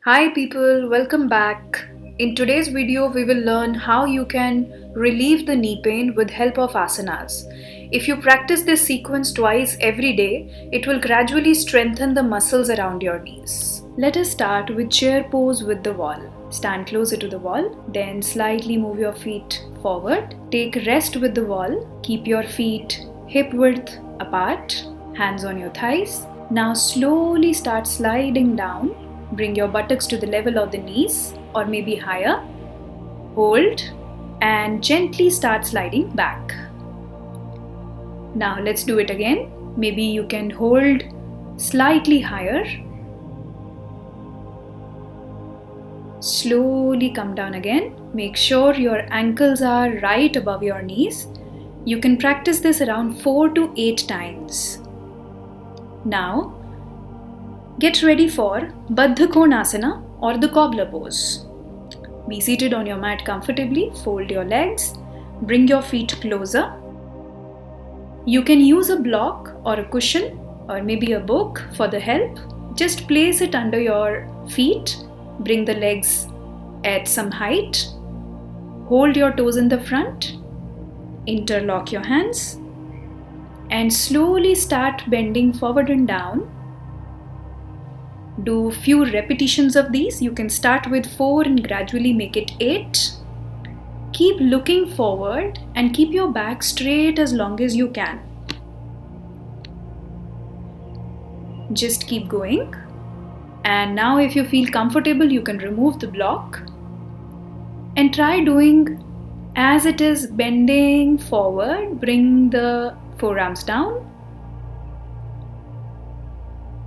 Hi people, welcome back. In today's video, we will learn how you can relieve the knee pain with help of asanas. If you practice this sequence twice every day, it will gradually strengthen the muscles around your knees. Let us start with chair pose with the wall. Stand closer to the wall, then slightly move your feet forward. Take rest with the wall. Keep your feet hip width apart, hands on your thighs. Now slowly start sliding down. Bring your buttocks to the level of the knees or maybe higher. Hold and gently start sliding back. Now let's do it again. Maybe you can hold slightly higher. Slowly come down again. Make sure your ankles are right above your knees. You can practice this around 4 to 8 times. Now, get ready for Baddha Konasana or the cobbler pose. Be seated on your mat comfortably, fold your legs, bring your feet closer. You can use a block or a cushion or maybe a book for the help. Just place it under your feet, bring the legs at some height, hold your toes in the front, interlock your hands and slowly start bending forward and down. Do few repetitions of these. You can start with 4 and gradually make it 8. Keep looking forward and keep your back straight as long as you can. Just keep going. And now if you feel comfortable, you can remove the block and try doing as it is, bending forward. Bring the forearms down.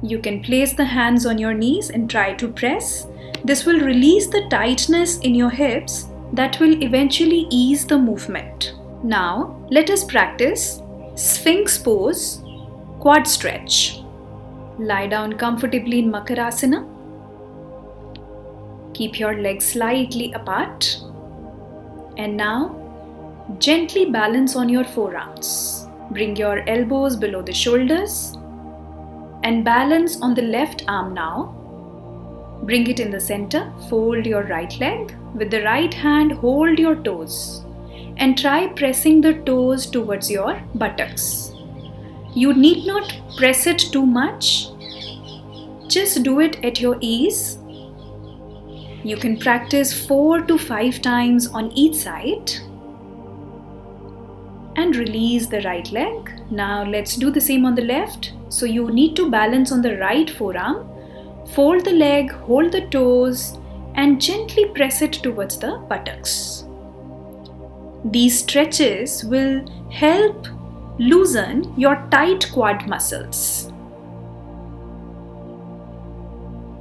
You can place the hands on your knees and try to press. This will release the tightness in your hips that will eventually ease the movement. Now, let us practice Sphinx pose, quad stretch. Lie down comfortably in Makarasana. Keep your legs slightly apart. And now, gently balance on your forearms. Bring your elbows below the shoulders. And balance on the left arm now. Bring it in the center, fold your right leg. With the right hand, hold your toes and try pressing the toes towards your buttocks. You need not press it too much. Just do it at your ease. You can practice 4 to 5 times on each side. And release the right leg. Now let's do the same on the left. So you need to balance on the right forearm, fold the leg, hold the toes and gently press it towards the buttocks. These stretches will help loosen your tight quad muscles.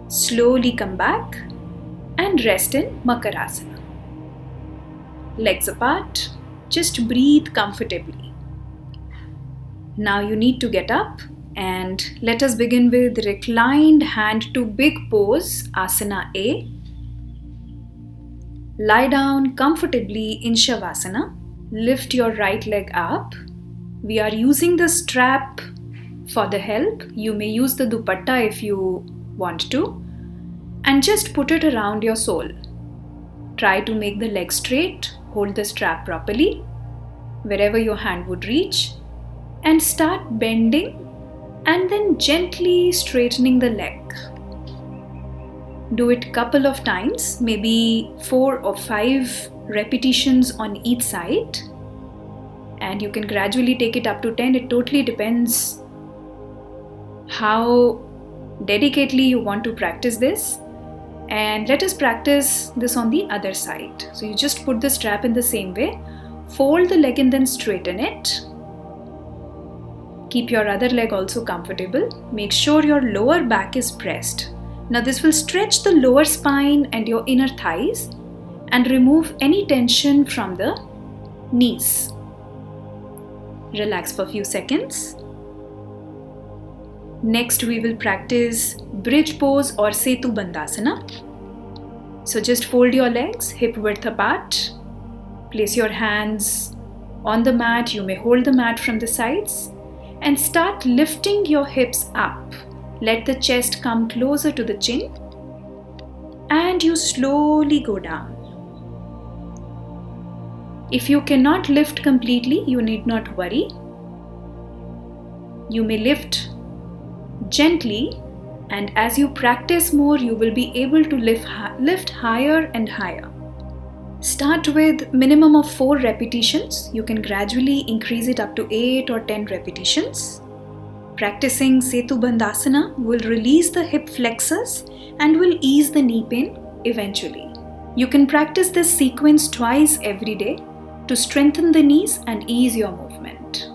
Slowly come back and rest in Makarasana. Legs apart. Just breathe comfortably. Now you need to get up and let us begin with reclined hand to big pose, Asana A. Lie down comfortably in Shavasana. Lift your right leg up. We are using the strap for the help. You may use the dupatta if you want to. And just put it around your sole. Try to make the leg straight. Hold the strap properly, wherever your hand would reach, and start bending and then gently straightening the leg. Do it couple of times, maybe 4 or 5 repetitions on each side, and you can gradually take it up to 10. It totally depends how dedicatedly you want to practice this. And let us practice this on the other side. So you just put the strap in the same way, fold the leg and then straighten it. Keep your other leg also comfortable. Make sure your lower back is pressed. Now this will stretch the lower spine and your inner thighs and remove any tension from the knees. Relax for a few seconds. Next we will practice bridge pose or Setu Bandhasana. So just fold your legs hip width apart. Place your hands on the mat. You may hold the mat from the sides and start lifting your hips up. Let the chest come closer to the chin. and you slowly go down. If you cannot lift completely, you need not worry. You may lift gently, and as you practice more, you will be able to lift higher and higher. Start with minimum of 4 repetitions. You can gradually increase it up to 8 or 10 repetitions. Practicing Setu Bandhasana will release the hip flexors and will ease the knee pain eventually. You can practice this sequence twice every day to strengthen the knees and ease your movement.